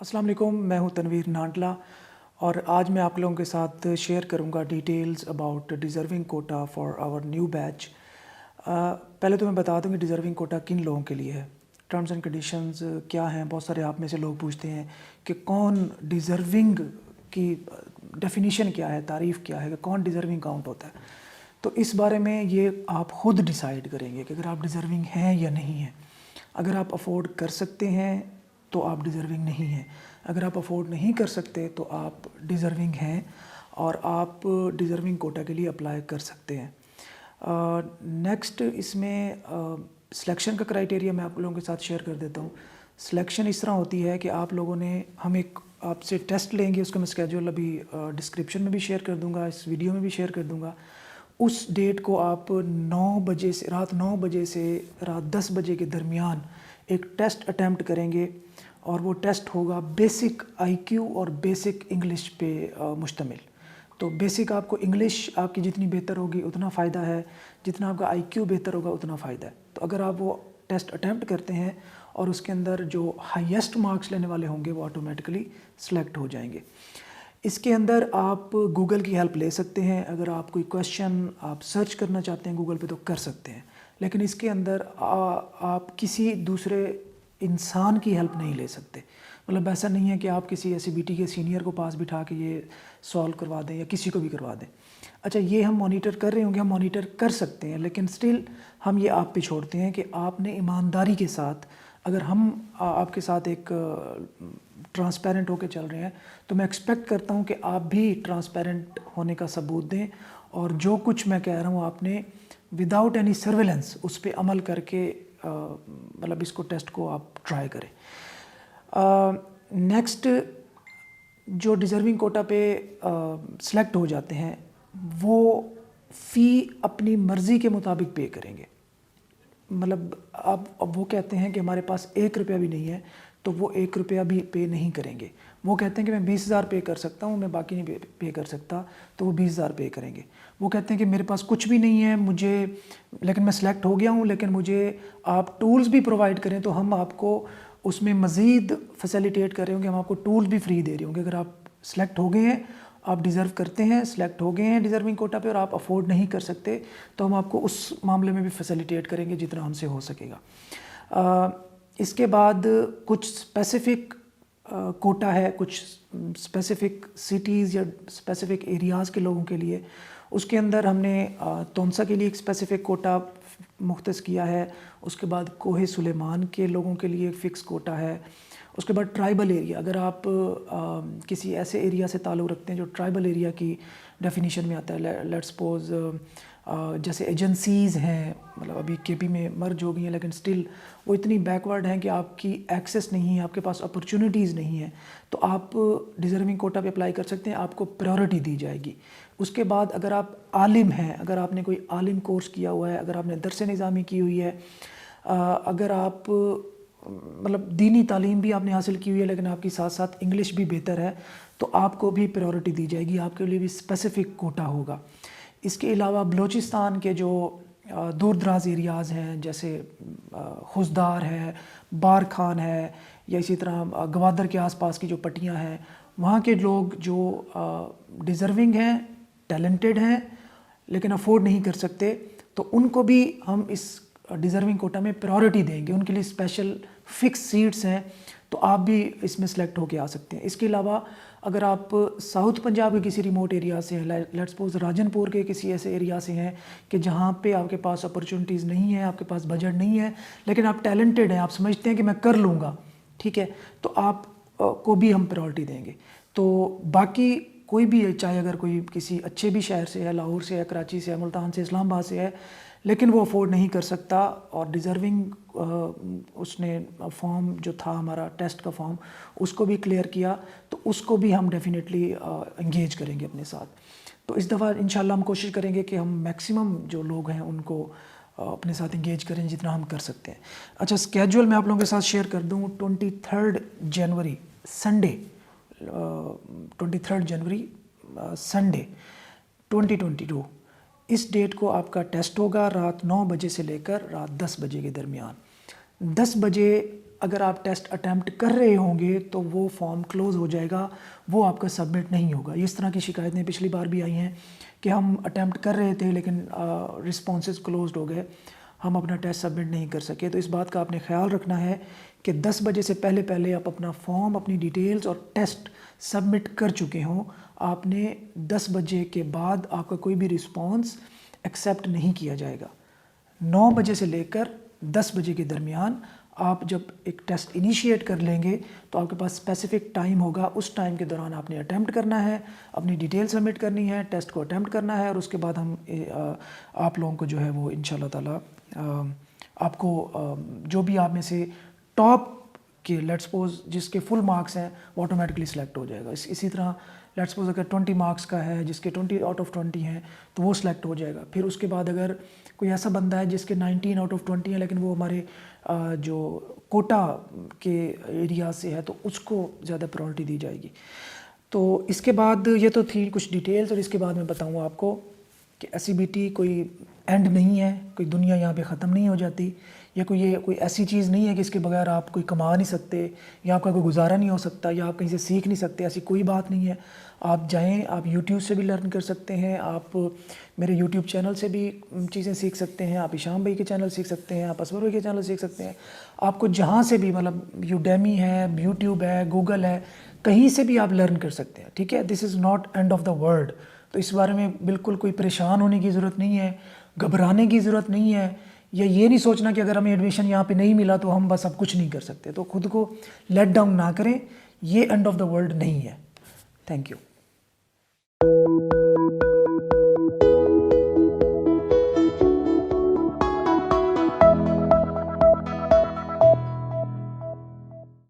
अस्सलाम वालेकुम, मैं हूं तनवीर नांटला और आज मैं आप लोगों के साथ शेयर करूंगा details about deserving quota for our new batch. पहले तो मैं बता दूं कि डिज़र्विंग कोटा किन लोगों के लिए है, टर्म्स एंड कंडीशंस क्या हैं। बहुत सारे आप में से लोग पूछते हैं कि कौन डिज़र्विंग की डेफिनीशन क्या है, तारीफ़ क्या है, कि कौन डिज़र्विंग काउंट होता है। तो इस बारे में ये आप ख़ुद डिसाइड करेंगे कि अगर आप डिज़र्विंग हैं या नहीं हैं। अगर आप अफोर्ड कर सकते हैं तो आप डिज़र्विंग नहीं हैं, अगर आप अफोर्ड नहीं कर सकते तो आप डिज़र्विंग हैं और आप डिज़र्विंग कोटा के लिए अप्लाई कर सकते हैं। नेक्स्ट इसमें सिलेक्शन का क्राइटेरिया मैं आप लोगों के साथ शेयर कर देता हूँ। सिलेक्शन इस तरह होती है कि आप लोगों ने हम एक आपसे टेस्ट लेंगे, उसका मैं स्केड्यूल अभी डिस्क्रिप्शन में भी शेयर कर दूँगा, इस वीडियो में भी शेयर कर दूँगा। उस डेट को आप 9 बजे से रात 9 बजे से रात 10 बजे के दरमियान एक टेस्ट अटैम्प्ट करेंगे और वो टेस्ट होगा बेसिक आईक्यू और बेसिक इंग्लिश पे मुश्तमिल। तो बेसिक आपको इंग्लिश आपकी जितनी बेहतर होगी उतना फ़ायदा है, जितना आपका आईक्यू बेहतर होगा उतना फ़ायदा है। तो अगर आप वो टेस्ट अटैम्प्ट करते हैं और उसके अंदर जो हाईएस्ट मार्क्स लेने वाले होंगे वो ऑटोमेटिकली सिलेक्ट हो जाएंगे। इसके अंदर आप गूगल की हेल्प ले सकते हैं। अगर आप कोई क्वेश्चन आप सर्च करना चाहते हैं गूगल पे तो कर सकते हैं, लेकिन इसके अंदर आप किसी दूसरे इंसान की हेल्प नहीं ले सकते। मतलब ऐसा नहीं है कि आप किसी SCBT के सीनियर को पास बिठा के ये सॉल्व करवा दें या किसी को भी करवा दें। अच्छा, ये हम मॉनिटर कर रहे होंगे, हम मॉनिटर कर सकते हैं, लेकिन स्टिल हम ये आप पे छोड़ते हैं कि आपने ईमानदारी के साथ, अगर हम आपके साथ एक ट्रांसपेरेंट होकर चल रहे हैं तो मैं एक्सपेक्ट करता हूँ कि आप भी ट्रांसपेरेंट होने का सबूत दें और जो कुछ मैं कह रहा हूँ आपने विदाउट एनी सर्वेलेंस उस पर अमल करके मतलब इसको टेस्ट को आप ट्राई करें। नेक्स्ट जो डिज़र्विंग कोटा पे सिलेक्ट हो जाते हैं वो फ़ी अपनी मर्ज़ी के मुताबिक पे करेंगे। मतलब अब वो कहते हैं कि हमारे पास 1 रुपया भी नहीं है तो वो 1 रुपया भी पे नहीं करेंगे। वो कहते हैं कि मैं 20,000 पे कर सकता हूँ, मैं बाकी नहीं पे कर सकता, तो वो 20,000 पे करेंगे। वो कहते हैं कि मेरे पास कुछ भी नहीं है मुझे, लेकिन मैं सिलेक्ट हो गया हूँ, लेकिन मुझे आप टूल्स भी प्रोवाइड करें तो हम आपको उसमें मज़ीद फैसिलिटेट कर रहे होंगे, हम आपको टूल्स भी फ्री दे रहे होंगे। अगर आप सिलेक्ट हो गए हैं, आप डिज़र्व करते हैं, सिलेक्ट हो गए हैं डिज़र्विंग कोटा पे और आप अफोर्ड नहीं कर सकते तो हम आपको उस मामले में भी फैसिलिटेट करेंगे जितना हमसे हो सकेगा। इसके बाद कुछ स्पेसिफ़िक कोटा है, कुछ स्पेसिफ़िक सिटीज़ या स्पेसिफ़िक एरियाज़ के लोगों के लिए। उसके अंदर हमने तोनसा के लिए एक स्पेसिफ़िक कोटा मुख्तस किया है। उसके बाद कोहे सुलेमान के लोगों के लिए एक फ़िक्स कोटा है। उसके बाद ट्राइबल एरिया, अगर आप किसी ऐसे एरिया से ताल्लुक़ रखते हैं जो ट्राइबल एरिया की डेफिनेशन में आता है, लेट्स सपोज जैसे एजेंसीज़ हैं, मतलब अभी KP में मर्ज हो गई हैं लेकिन स्टिल वो इतनी बैकवर्ड हैं कि आपकी एक्सेस नहीं है, आपके पास अपॉर्चुनिटीज़ नहीं है, तो आप डिज़र्विंग कोटा पे अप्लाई कर सकते हैं, आपको प्रायोरिटी दी जाएगी। उसके बाद अगर आप आलिम हैं, अगर आपने कोई आलिम कोर्स किया हुआ है, अगर आपने दरस निज़ामी की हुई है, अगर आप मतलब दीनी तालीम भी आपने हासिल की हुई है लेकिन आपकी साथ साथ इंग्लिश भी बेहतर है, तो आपको भी प्रायोरिटी दी जाएगी, आपके लिए भी स्पेसिफ़िक कोटा होगा। इसके अलावा बलूचिस्तान के जो दूर दराज एरियाज़ हैं जैसे खुशदार है, बार खान है, या इसी तरह गवादर के आसपास की जो पट्टियाँ हैं, वहाँ के लोग जो डिज़र्विंग हैं, टैलेंटेड हैं लेकिन अफोर्ड नहीं कर सकते, तो उनको भी हम इस डिज़र्विंग कोटा में प्रायोरिटी देंगे। उनके लिए स्पेशल फ़िक्स सीट्स हैं, तो आप भी इसमें सेलेक्ट होके आ सकते हैं। इसके अलावा अगर आप साउथ पंजाब के किसी रिमोट एरिया से हैं, लेट्स सपोज राजनपुर के किसी ऐसे एरिया से हैं कि जहाँ पे आपके पास अपॉर्चुनिटीज़ नहीं है, आपके पास बजट नहीं है, लेकिन आप टैलेंटेड हैं, आप समझते हैं कि मैं कर लूँगा, ठीक है, तो आप को भी हम प्रायोरिटी देंगे। तो बाकी कोई भी, चाहे अगर कोई किसी अच्छे भी शहर से है, लाहौर से है, कराची से है, मुल्तान से, इस्लामाबाद से है, लेकिन वो अफोर्ड नहीं कर सकता और डिज़र्विंग उसने फॉर्म जो था हमारा टेस्ट का फॉर्म उसको भी क्लियर किया, तो उसको भी हम डेफिनेटली इंगेज करेंगे अपने साथ। तो इस दफ़ा इंशाल्लाह हम कोशिश करेंगे कि हम मैक्सिमम जो लोग हैं उनको अपने साथ इंगेज करें जितना हम कर सकते हैं। अच्छा, स्केड्यूल मैं आप लोगों के साथ शेयर कर दूँ। 23 जनवरी संडे, 23 जनवरी संडे 2022, इस डेट को आपका टेस्ट होगा रात 9 बजे से लेकर रात 10 बजे के दरमियान। 10 बजे اگر آپ ٹیسٹ اٹیمپٹ کر رہے ہوں گے تو وہ فارم کلوز ہو جائے گا, وہ آپ کا سبمٹ نہیں ہوگا. اس طرح کی شکایتیں پچھلی بار بھی آئی ہیں کہ ہم اٹیمپٹ کر رہے تھے لیکن رسپانسز کلوزڈ ہو گئے, ہم اپنا ٹیسٹ سبمٹ نہیں کر سکے. تو اس بات کا آپ نے خیال رکھنا ہے کہ 10 بجے سے پہلے آپ اپنا فارم, اپنی ڈیٹیلز اور ٹیسٹ سبمٹ کر چکے ہوں. آپ نے 10 بجے کے بعد آپ کا کوئی بھی رسپانس ایکسیپٹ نہیں کیا جائے گا. 9 بجے سے لے کر 10 بجے کے درمیان آپ جب ایک ٹیسٹ انیشیٹ کر لیں گے تو آپ کے پاس اسپیسیفک ٹائم ہوگا, اس ٹائم کے دوران آپ نے اٹیمپٹ کرنا ہے, اپنی ڈیٹیل سبمٹ کرنی ہے, ٹیسٹ کو اٹیمپٹ کرنا ہے, اور اس کے بعد ہم آپ لوگوں کو جو ہے وہ انشاءاللہ تعالیٰ آپ کو جو بھی آپ میں سے ٹاپ کے لیٹ سپوز جس کے فل مارکس ہیں وہ آٹومیٹکلی سلیکٹ ہو جائے گا. اسی طرح لیٹ سپوز اگر 20 مارکس کا ہے جس کے 20 آؤٹ آف 20 ہیں تو وہ سلیکٹ ہو جائے گا. پھر اس کے بعد اگر کوئی ایسا بندہ ہے جس کے 19 آؤٹ آف 20 ہیں لیکن وہ ہمارے جو کوٹا کے ایریا سے ہے تو اس کو زیادہ پرائورٹی دی جائے گی. تو اس کے بعد یہ تو تھی کچھ ڈیٹیلز, اور اس کے بعد میں بتاؤں آپ کو کہ SCBT کوئی اینڈ نہیں ہے, کوئی دنیا یہاں پہ ختم نہیں ہو جاتی, یا کوئی ایسی چیز نہیں ہے کہ اس کے بغیر آپ کوئی کما نہیں سکتے یا آپ کا کوئی گزارا نہیں ہو سکتا یا آپ کہیں سے سیکھ نہیں سکتے. ایسی کوئی بات نہیں ہے. آپ جائیں, آپ یوٹیوب سے بھی لرن کر سکتے ہیں, آپ میرے یوٹیوب چینل سے بھی چیزیں سیکھ سکتے ہیں, آپ ہشام بھائی کے چینل سیکھ سکتے ہیں, آپ اصغر بھائی کے چینل سیکھ سکتے ہیں. آپ کو جہاں سے بھی مطلب یوڈیمی ہے, یوٹیوب ہے, گوگل ہے, کہیں سے بھی آپ لرن کر سکتے ہیں. ٹھیک ہے, this is not end of the world. تو اس بارے میں بالکل کوئی پریشان ہونے کی ضرورت نہیں ہے, گھبرانے کی ضرورت نہیں ہے, یا یہ نہیں سوچنا کہ اگر ہمیں ایڈمیشن یہاں پہ نہیں ملا تو ہم بس اب کچھ نہیں کر سکتے. تو خود کو لیٹ ڈاؤن نہ کریں, یہ اینڈ آف دا ورلڈ نہیں ہے. Thank you.